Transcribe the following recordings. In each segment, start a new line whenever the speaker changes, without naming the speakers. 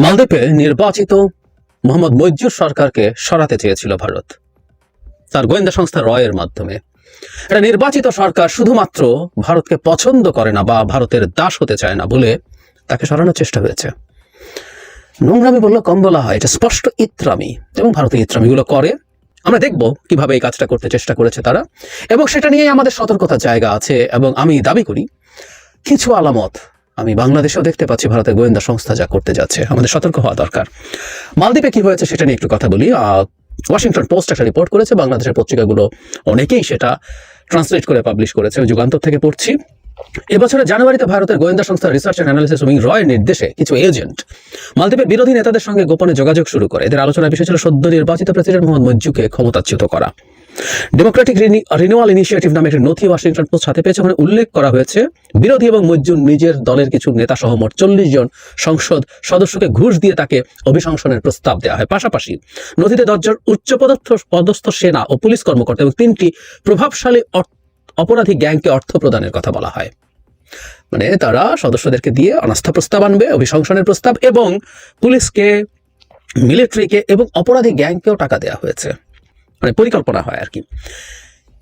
মালদ্বীপে নির্বাচিত মোহাম্মদ মইজুর সরকারকে সরাতে চেয়েছিল ভারত তার গোয়েন্দা সংস্থা রয়ের মাধ্যমে। এটা নির্বাচিত সরকার শুধুমাত্র ভারতকে পছন্দ করে না বা ভারতের দাস হতে চায় না বলে তাকে সরানোর চেষ্টা হয়েছে। নোংরামি বললে কম বলা হয়, এটা স্পষ্ট ইত্রামি, এবং ভারতীয় ইত্রামিগুলো করে। আমরা দেখব কিভাবে এই কাজটা করতে চেষ্টা করেছে তারা, এবং সেটা নিয়ে আমাদের সতর্কতার জায়গা আছে। এবং আমি দাবি করি কিছু আলামত আমি বাংলাদেশেও দেখতে পাচ্ছি ভারতের গোয়েন্দা সংস্থা যা করতে যাচ্ছে, আমাদের সতর্ক হওয়া দরকার। মালদ্বীপে কি হয়েছে সেটা নিয়ে একটু কথা বলি। ওয়াশিংটন পোস্ট একটা রিপোর্ট করেছে, বাংলাদেশের পত্রিকাগুলো অনেকেই সেটা ট্রান্সলেট করে পাবলিশ করেছে, যুগান্তর থেকে পড়ছি। এবছরের জানুয়ারিতে ভারতের গোয়েন্দা সংস্থা রিসার্চ অ্যান্ড অ্যানালিসিস উইং রয়ের নির্দেশে কিছু এজেন্ট মালদ্বীপের বিরোধী নেতাদের সঙ্গে গোপনে যোগাযোগ শুরু করে। এদের আলোচনার বিষয় ছিল সদ্য নির্বাচিত প্রেসিডেন্ট মোহাম্মদ মইজুকে ক্ষমতাচ্যুত করা। ডেমোক্রেটিক রিনিউয়াল ইনিশিয়েটিভ নামে একটি নথি ওয়াশিংটন পোস্ট হাতে পেয়েছে। ওখানে উল্লেখ করা হয়েছে বিরোধী এবং মইজুর নিজের দলের কিছু নেতা সহ মোট 40 জন সংসদ সদস্যকে ঘুষ দিয়ে তাকে অভিশংসনের প্রস্তাব দেওয়া হয়। পাশাপাশি নথিতে 10 জন উচ্চপদস্থ সেনা ও পুলিশ কর্মকর্তা এবং 3টি প্রভাবশালী অপরাধী গ্যাংকে অর্থ প্রদানের কথা বলা হয়। মানে তারা সদস্যদেরকে দিয়ে অনাস্থা প্রস্তাব আনবে, অভিশংসনের প্রস্তাব, এবং পুলিশকে, মিলিটারিকে এবং অপরাধী গ্যাংকেও টাকা দেওয়া হয়েছে। মানে পরিকল্পনা হয় আর কি।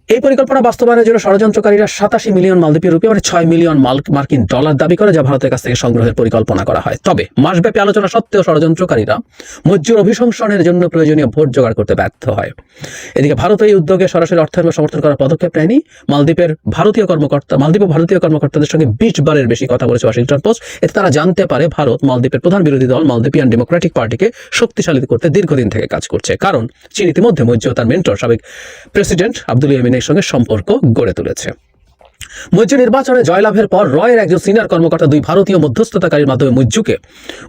এই পরিকল্পনা বাস্তবায়নের জন্য ষড়যন্ত্রকারীরা 87 মিলিয়ন মালদ্বীপীয় রুপি মানে 6 মিলিয়ন মার্কিন ডলার দাবি করে, যা ভারতের কাছ থেকে সংগ্রহের পরিকল্পনা করা হয়। তবে মাসব্যাপী আলোচনা সত্ত্বেও ষড়যন্ত্রকারীরা মইজুর অভিশংসনের জন্য প্রয়োজনীয় ভোট জোগাড় করতে ব্যর্থ হয়। এদিকে ভারত এই উদ্যোগে সরাসরি অর্থায়ন বা সমর্থন করার পদক্ষেপ নেয়নি। মালদ্বীপ ও ভারতীয় কর্মকর্তাদের সঙ্গে 20 বারের বেশি কথা বলেছে ওয়াশিংটন পোস্ট। এতে তারা জানতে পারে ভারত মালদ্বীপের প্রধান বিরোধী দল মালদ্বীপিয়ান ডেমোক্রেটিক পার্টিকে শক্তিশালী করতে দীর্ঘদিন থেকে কাজ করছে। কারণ চীন ইতিমধ্যে মইজু ও তার মেন্টর সাবেক প্রেসিডেন্ট আব্দুল ইয়ামিনের সঙ্গে সম্পর্ক গড়ে তুলেছে। মইজু নির্বাচনে জয়লাভের পর রয়ের একজন সিনিয়র কর্মকর্তা 2 ভারতীয় মধ্যস্থতাকারীর মাধ্যমে মইজুকে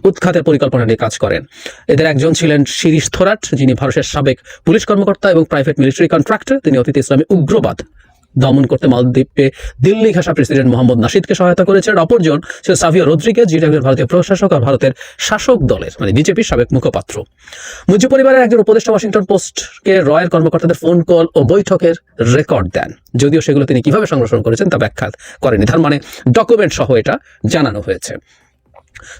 উৎখাতের পরিকল্পনা নিয়ে কাজ করেন। এদের একজন ছিলেন শিরিশ থোরাট, যিনি ভারতের সাবেক পুলিশ কর্মকর্তা এবং প্রাইভেট মিলিটারি কন্ট্রাক্টর। তিনি অতীতে ইসলামী উগ্রবাদ দমন করতে মালদ্বীপে দিল্লি ঘাসা প্রেসিডেন্ট মোহাম্মদ নাশিদকে সহায়তা করেছেন। অপরজন ছিল সাভিও রদ্রিগেজ, যিনি একজন ভারতীয় প্রশাসক আর ভারতের শাসক দলের মানে বিজেপির সাবেক মুখপাত্র। মইজু পরিবারের একজন উপদেষ্টা ওয়াশিংটন পোস্টকে রয়ের কর্মকর্তাদের ফোন কল ও বৈঠকের রেকর্ড দেন, যদিও সেগুলো তিনি কিভাবে সংরক্ষণ করেছেন তা ব্যাখ্যা করেনি। তার মানে ডকুমেন্ট সহ এটা জানানো হয়েছে।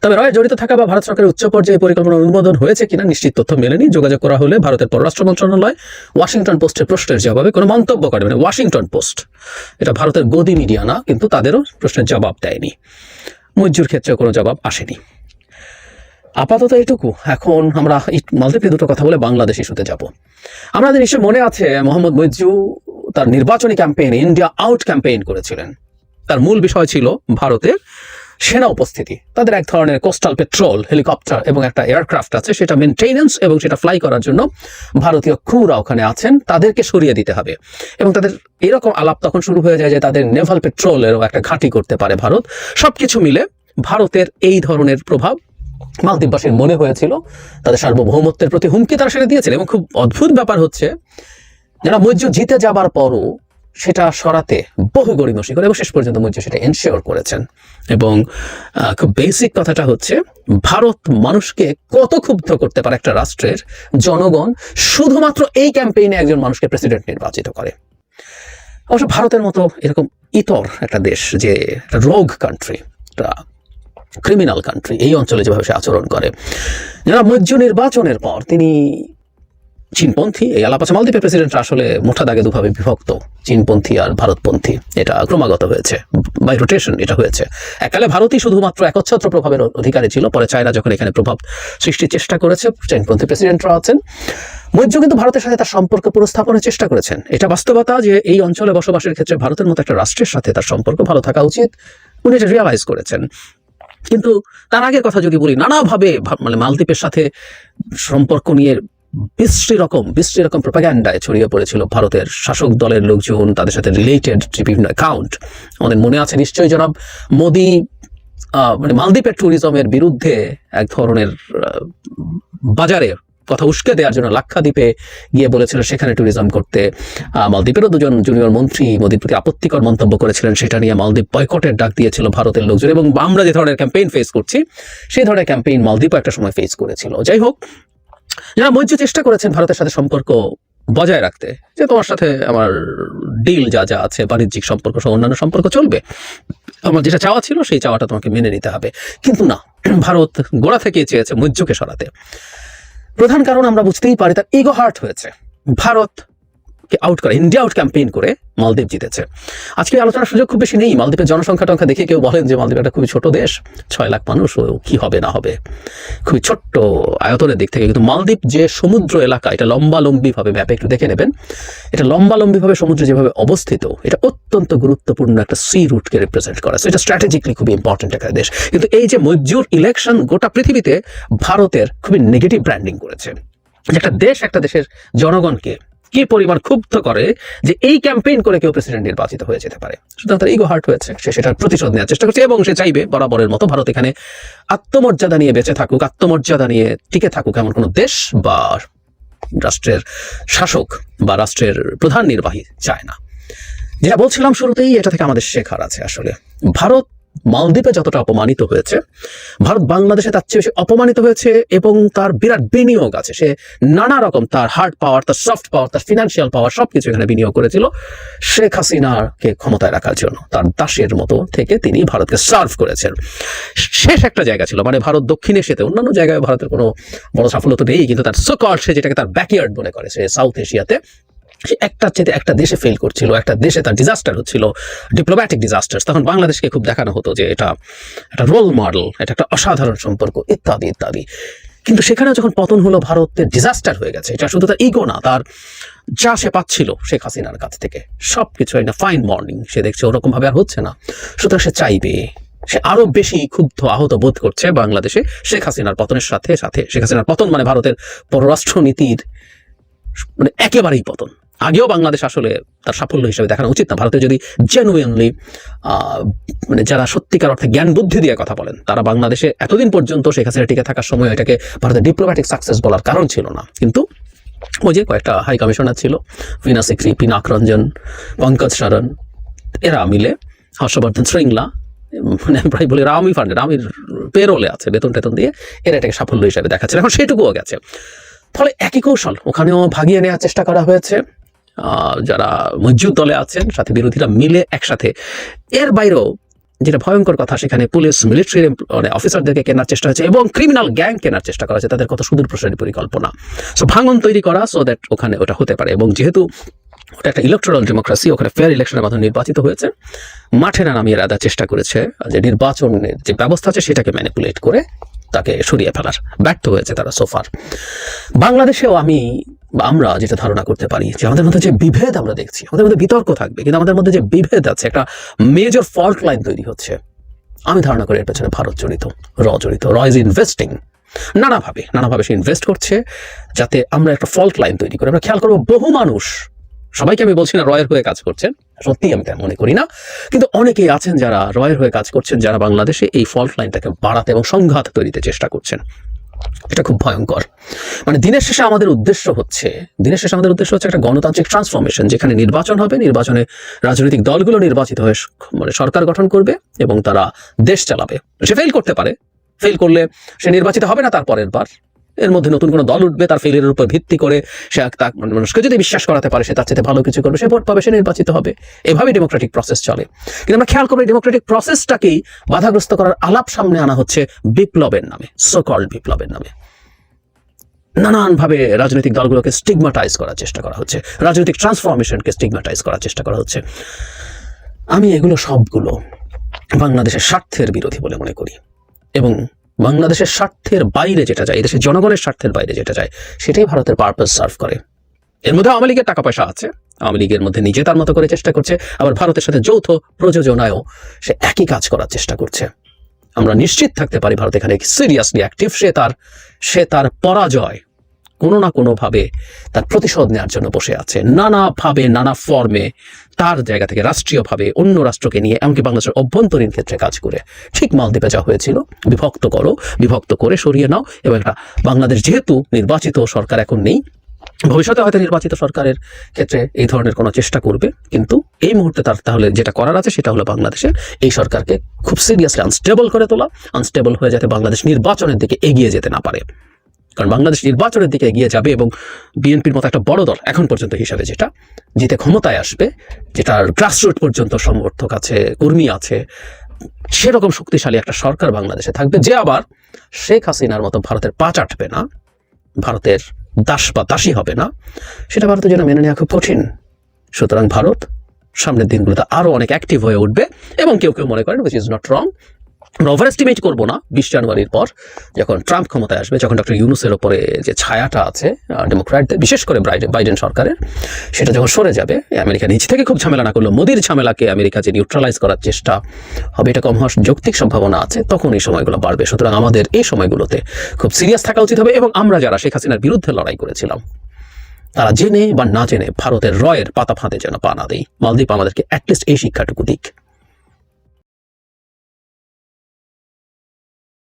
তবে রয়ে জড়িত থাকা বা ভারত সরকারের উচ্চ পর্যায়ে পরিকল্পনা অনুমোদন হয়েছে কিনা নিশ্চিত তথ্য মেলেনি। যোগাযোগ করা হলে ভারতের পররাষ্ট্র মন্ত্রণালয় ওয়াশিংটন পোস্টের প্রশ্নের জবাবে কোনো মন্তব্য করে। মানে ওয়াশিংটন পোস্ট এটা ভারতের গদি মিডিয়া না, কিন্তু তাদেরও প্রশ্নের জবাব দেয়নি। মইজুর ক্ষেত্রে কোনো জবাব আসেনি। আপাতত এটুকু। এখন আমরা মালদ্বীপে দুটো কথা বলে বাংলাদেশ ইস্যুতে যাব। আমাদের নিশ্চয় মনে আছে মোহাম্মদ মইজু তার নির্বাচনী ক্যাম্পেইন ইন্ডিয়া আউট ক্যাম্পেইন করেছিলেন। তার মূল বিষয় ছিল ভারতের সেনা উপস্থিতি। তাদের এক ধরনের কোস্টাল পেট্রোল হেলিকপ্টার এবং একটা এয়ারক্রাফট আছে, সেটা মেনটেনেন্স এবং সেটা ফ্লাই করার জন্য ভারতীয় ক্রুরা ওখানে আছেন, তাদেরকে সরিয়ে দিতে হবে। এবং তাদের এরকম আলাপ তখন শুরু হয়ে যায় যে তাদের নেভাল পেট্রোলেরও একটা ঘাঁটি করতে পারে ভারত। সবকিছু মিলে ভারতের এই ধরনের প্রভাব মালদ্বীপবাসীর মনে হয়েছিল, তাদের সার্বভৌমত্বের প্রতি হুমকি তারা সেটা দিয়েছিল। এবং খুব অদ্ভুত ব্যাপার হচ্ছে, যারা মইজু জিতে যাবার পরও সেটা সরাতে বহু গড়িমসি করে এবং শেষ পর্যন্ত মইজু সেটা এনশিওর করেছেন। এবং খুব বেসিক কথাটা হচ্ছে, ভারত মানুষকে কত ক্ষুব্ধ করতে পারে একটা রাষ্ট্রের জনগণ শুধুমাত্র এই ক্যাম্পেইনে একজন মানুষকে প্রেসিডেন্ট নির্বাচিত করে। অবশ্য ভারতের মতো এরকম ইতর একটা দেশ, যে একটা রোগ কান্ট্রি, একটা ক্রিমিনাল কান্ট্রি, এই অঞ্চলে যেভাবে সে আচরণ করে। যারা মইজু নির্বাচনের পর তিনি চীনপন্থী, এই আলাপ আছে মালদ্বীপের প্রেসিডেন্টরা আসলে মোটা দাগে দুভাবে বিভক্ত, চীনপন্থী আর ভারতপন্থী। এটা ক্রমাগত হয়েছে, বাই রোটেশন এটা হয়েছে। এককালে ভারতই শুধুমাত্র একচ্ছত্র প্রভাবের অধিকারী ছিল, পরে চায়না যখন এখানে প্রভাব সৃষ্টির চেষ্টা করেছে, চীনপন্থী প্রেসিডেন্টরা আছেন। মইজু কিন্তু ভারতের সাথে তার সম্পর্ক পুনঃস্থাপনের চেষ্টা করেছেন। এটা বাস্তবতা যে এই অঞ্চলে বসবাসের ক্ষেত্রে ভারতের মতো একটা রাষ্ট্রের সাথে তার সম্পর্ক ভালো থাকা উচিত, উনি এটা রিয়ালাইজ করেছেন। কিন্তু তার আগের কথা যদি বলি, নানাভাবে মানে মালদ্বীপের সাথে সম্পর্ক নিয়ে বিশ্রী রকম প্রোপাগান্ডায় ছড়িয়ে পড়েছিল ভারতের শাসক দলের লোকজন, তাদের সাথে রিলেটেড বিভিন্ন অ্যাকাউন্ট। আমাদের মনে আছে নিশ্চয়ই জনাব মোদি মানে মালদ্বীপের ট্যুরিজমের বিরুদ্ধে এক ধরনের বাজারে কথা উস্কে দেওয়ার জন্য লাক্ষাদ্বীপে গিয়ে বলেছিল সেখানে ট্যুরিজম করতে। মালদ্বীপেরও 2 জন জুনিয়র মন্ত্রী মোদির প্রতি আপত্তিকর মন্তব্য করেছিলেন, সেটা নিয়ে মালদ্বীপ বয়কটের ডাক দিয়েছিল ভারতের লোকজন। এবং আমরা যে ধরনের ক্যাম্পেইন ফেস করছি সেই ধরনের ক্যাম্পেইন মালদ্বীপও একটা সময় ফেস করেছিল। যাই হোক, যারা মইজু চেষ্টা করেছেন ভারতের সাথে সম্পর্ক বজায় রাখতে, যে তোমার সাথে আমার ডিল যা যা আছে, বাণিজ্যিক সম্পর্ক সহ অন্যান্য সম্পর্ক চলবে, আমার যেটা চাওয়া ছিল সেই চাওয়াটা তোমাকে মেনে নিতে হবে, কিন্তু না, ভারত গোড়া থেকে চেয়েছে মৈত্রকে সরাতে। প্রধান কারণ আমরা বুঝতেই পারি, তার ইগো হার্ট হয়েছে। ভারতকে আউট করে, ইন্ডিয়া আউট ক্যাম্পেইন করে মালদ্বীপ জিতেছে। আজকে আলোচনার সুযোগ খুব বেশি নেই। মালদ্বীপের জনসংখ্যা টংখ্যা দেখে কেউ বলেন যে মালদ্বীপ একটা খুবই ছোট দেশ, 6 লাখ মানুষ, ও কি হবে না হবে, খুবই ছোট্ট আয়তনের দিক থেকে। কিন্তু মালদ্বীপ যে সমুদ্র এলাকা, এটা লম্বালম্বিভাবে ম্যাপে একটু দেখে নেবেন, এটা লম্বালম্বিভাবে সমুদ্রে যেভাবে অবস্থিত, এটা অত্যন্ত গুরুত্বপূর্ণ একটা সি রুটকে রিপ্রেজেন্ট করে। এটা স্ট্র্যাটেজিক্যালি খুবই ইম্পর্টেন্ট একটা দেশ। কিন্তু এই যে মৈত্র ইলেকশন গোটা পৃথিবীতে ভারতের খুবই নেগেটিভ ব্র্যান্ডিং করেছে। একটা দেশ একটা দেশের জনগণকে কি পরিমাণ ক্ষুব্ধ করে যে এই ক্যাম্পেইন করে কেউ প্রেসিডেন্ট নির্বাচিত হয়ে যেতে পারে। সুতরাং তার ইগো হার্ট হয়েছে, সে সেটার প্রতিশোধ নেওয়ার চেষ্টা করছে এবং সে চাইবে বরাবরের মতো ভারত এখানে আত্মমর্যাদা নিয়ে বেঁচে থাকুক, আত্মমর্যাদা নিয়ে টিকে থাকুক, এমন কোনো দেশ বা রাষ্ট্রের শাসক বা রাষ্ট্রের প্রধান নির্বাহী চায় না। যেটা বলছিলাম শুরুতেই, এটা থেকে আমাদের শেখার আছে। আসলে ভারত মালদ্বীপে যতটা অপমানিত হয়েছে, ভারত বাংলাদেশে তার চেয়ে বেশি অপমানিত হয়েছে এবং তার বিরাট বিনিয়োগ আছে। সে নানা রকম তার হার্ড পাওয়ার, তার সফট পাওয়ার, তার ফিনান্সিয়াল পাওয়ার সবকিছু এখানে বিনিয়োগ করেছিল শেখ হাসিনাকে ক্ষমতায় রাখার জন্য। তার দাসের মতো থেকে তিনি ভারতকে সার্ভ করেছেন। শেষ একটা জায়গা ছিল, মানে ভারত দক্ষিণ এশিয়াতে, অন্যান্য জায়গায় ভারতের কোনো বড় সাফল্য তো নেই, কিন্তু তার সোকল্ড, সে যেটাকে তার ব্যাকইয়ার্ড মনে করে, সে সাউথ এশিয়াতে সে একটার চেয়ে একটা দেশে ফেল করছিল, একটা দেশে তার ডিজাস্টার হচ্ছিল, ডিপ্লোম্যাটিক ডিজাস্টার। তখন বাংলাদেশকে খুব দেখানো হতো যে এটা একটা রোল মডেল, এটা একটা অসাধারণ সম্পর্ক, ইত্যাদি ইত্যাদি। কিন্তু সেখানে যখন পতন হলো, ভারতের ডিজাস্টার হয়ে গেছে। এটা শুধু তার ইগো না, তার যা সে পাচ্ছিল শেখ হাসিনার কাছ থেকে সবকিছু একটা ফাইন মর্নিং সে দেখছে ওরকম ভাবে আর হচ্ছে না। সুতরাং সে চাইবে, সে আরো বেশি ক্ষুব্ধ আহত বোধ করছে বাংলাদেশে শেখ হাসিনার পতনের সাথে সাথে। শেখ হাসিনার পতন মানে ভারতের পররাষ্ট্র নীতির মানে একেবারেই পতন। আগেও বাংলাদেশ আসলে তার সাফল্য হিসেবে দেখানো উচিত না। ভারতে যদি জেনুইনলি মানে যারা সত্যিকার অর্থে জ্ঞান বুদ্ধি দিয়ে কথা বলেন, তারা বাংলাদেশে এতদিন পর্যন্ত শেখ হাসিনা টিকে থাকার সময় এটাকে ভারতের ডিপ্লোম্যাটিক সাকসেস বলার কারণ ছিল না। কিন্তু ওই যে কয়েকটা হাই কমিশনার ছিল, ফিনা সিকরি, পিনাক রঞ্জন, পঙ্কজ শরণ, এরা মিলে, হর্ষবর্ধন শ্রীংলা, মানে প্রায় বলি রামি ফান্ডের, রামির পেরোলে আছে, বেতন টেতন দিয়ে এরা এটাকে সাফল্য হিসেবে দেখাচ্ছে। এখন সেটুকুও গেছে। ফলে একই কৌশল ওখানেও ভাগিয়ে নেওয়ার চেষ্টা করা হয়েছে। যারা মজুদ দলে আছেন সাথে বিরোধীরা মিলে একসাথে। এর বাইরেও যেটা ভয়ঙ্কর কথা, সেখানে পুলিশ, মিলিটারি মানে অফিসারদেরকে কেনার চেষ্টা হয়েছে এবং ক্রিমিনাল গ্যাং কেনার চেষ্টা করা হয়েছে। তাদের কত সুদূর প্রসারী পরিকল্পনা, সো ভাঙন তৈরি করা, সো দ্যাট ওখানে ওটা হতে পারে। এবং যেহেতু ওটা একটা ইলেকট্রাল ডেমোক্রেসি, ওখানে ফেয়ার ইলেকশনের মাধ্যমে নির্বাচিত হয়েছে, মাঠে না নামিয়ে রাখা চেষ্টা করেছে যে নির্বাচনের যে ব্যবস্থা আছে সেটাকে ম্যানিপুলেট করে তাকে সরিয়ে ফেলার ব্যর্থ হয়েছে তারা সোফার। বাংলাদেশেও আমরা যেটা ধারণা করতে পারি যে আমাদের মধ্যে যে বিভেদ আমরা দেখছি, আমাদের মধ্যে বিতর্ক থাকবে, কিন্তু আমাদের মধ্যে যে বিভেদ আছে, একটা মেজর ফল্ট লাইন তৈরি হচ্ছে। আমি ধারণা করি এর পেছনে ভারত জড়িত, র ইজ ইনভেস্টিং নানাভাবে সে ইনভেস্ট করছে যাতে আমরা একটা ফল্ট লাইন তৈরি করি। আমরা খেয়াল করবো বহু মানুষ, সবাইকে আমি বলছি না রয়ের হয়ে কাজ করছেন, সত্যি আমি তেমন মনে করি না, কিন্তু অনেকেই আছেন যারা রয়ের হয়ে কাজ করছেন, যারা বাংলাদেশে এই ফল্ট লাইনটাকে বাড়াতে এবং সংঘাত তৈরিতে চেষ্টা করছেন। এটা খুব ভয়ঙ্কর। মানে দিনের শেষে আমাদের উদ্দেশ্য হচ্ছে একটা গণতান্ত্রিক ট্রান্সফরমেশন, যেখানে নির্বাচন হবে, নির্বাচনে রাজনৈতিক দলগুলো নির্বাচিত হয়ে মানে সরকার গঠন করবে এবং তারা দেশ চালাবে। সে ফেল করতে পারে, ফেল করলে সে নির্বাচিত হবে না তার পরের বার, এর মধ্যে নতুন কোনো দল উঠবে, তার ফেলিয়ারের উপর ভিত্তি করে সে মানুষকে যদি বিশ্বাস করাতে পারে সে তার চেয়ে ভালো কিছু করবে, সে ভোট পাবে, সে নির্বাচিত হবে। এভাবেই ডেমোক্রেটিক প্রসেস চলে। কিন্তু আমরা খেয়াল করবো ডেমোক্রেটিক প্রসেসটাকেই বাধাগ্রস্ত করার আলাপ সামনে আনা হচ্ছে বিপ্লবের নামে, সো কল্ড বিপ্লবের নামে। নানানভাবে রাজনৈতিক দলগুলোকে স্টিগমাটাইজ করার চেষ্টা করা হচ্ছে, রাজনৈতিক ট্রান্সফরমেশনকে স্টিগমাটাইজ করার চেষ্টা করা হচ্ছে। আমি এগুলো সবগুলো বাংলাদেশের স্বার্থের বিরোধী বলে মনে করি এবং বাংলাদেশের স্বার্থের বাইরে যেটা যায়, দেশের জনগণের স্বার্থের বাইরে যেটা যায়, সেটাই ভারতের পারপাস সার্ভ করে। এর মধ্যে আওয়ামী লীগের টাকা পয়সা আছে, আওয়ামী লীগের মধ্যে নিজে তার মতো করে চেষ্টা করছে, আবার ভারতের সাথে যৌথ প্রযোজনায়ও সে একই কাজ করার চেষ্টা করছে। আমরা নিশ্চিত থাকতে পারি ভারত এখানে সিরিয়াসলি অ্যাক্টিভ। সে তার পরাজয় কোনো না কোনোভাবে তার প্রতিশোধ নেওয়ার জন্য বসে আছে, নানাভাবে নানা ফর্মে, তার জায়গা থেকে রাষ্ট্রীয়ভাবে অন্য রাষ্ট্রকে নিয়ে, এমনকি বাংলাদেশের অভ্যন্তরীণ ক্ষেত্রে কাজ করে। ঠিক মালদ্বীপে যা হয়েছিল, বিভক্ত করে সরিয়ে নাও। এবং একটা বাংলাদেশ যেহেতু নির্বাচিত সরকার এখন নেই, ভবিষ্যতে হয়তো নির্বাচিত সরকারের ক্ষেত্রে এই ধরনের কোনো চেষ্টা করবে, কিন্তু এই মুহূর্তে তাহলে যেটা করার আছে সেটা হলো বাংলাদেশের এই সরকারকে খুব সিরিয়াসলি আনস্টেবল করে তোলা, আনস্টেবল হয়ে যাতে বাংলাদেশ নির্বাচনের দিকে এগিয়ে যেতে না পারে। কারণ বাংলাদেশ নির্বাচনের দিকে এগিয়ে যাবে এবং বিএনপির মতো একটা বড় দল এখন পর্যন্ত হিসাবে যেটা জিতে ক্ষমতায় আসবে, যেটার গ্রাসরুট পর্যন্ত সমর্থক আছে, কর্মী আছে, সেরকম শক্তিশালী একটা সরকার বাংলাদেশে থাকবে, যে আবার শেখ হাসিনার মতো ভারতের পা চাটবে না, ভারতের দাস বা দাসী হবে না, সেটা ভারতের জন্য মেনে নেওয়া খুব কঠিন। সুতরাং ভারত সামনের দিনগুলোতে আরও অনেক অ্যাক্টিভ হয়ে উঠবে, এবং কেউ কেউ মনে করেন, উইচ ইজ নট রং, আমরা ওভার এস্টিমেট করবো না 20 জানুয়ারির পর যখন ট্রাম্প ক্ষমতায় আসবে, যখন ডক্টর ইউনূসের ওপরে যে ছায়াটা আছে ডেমোক্র্যাটদের, বিশেষ করে বাইডেন সরকারের, সেটা যখন সরে যাবে, আমেরিকা নিজ থেকে খুব ঝামেলা না করলেও মোদির ঝামেলাকে আমেরিকা যে নিউট্রালাইজ করার চেষ্টা হবে, এটা কম হওয়ার যৌক্তিক সম্ভাবনা আছে, তখন এই সময়গুলো বাড়বে। সুতরাং আমাদের এই সময়গুলোতে খুব সিরিয়াস থাকা উচিত হবে, এবং আমরা যারা শেখ হাসিনার বিরুদ্ধে লড়াই করেছিলাম, তারা জেনে বা না জেনে ভারতের রয়ের পাতা ফাঁদে যেন পা না দেয়। মালদ্বীপ আমাদেরকে অ্যাটলিস্ট এই শিক্ষাটুকু দিক।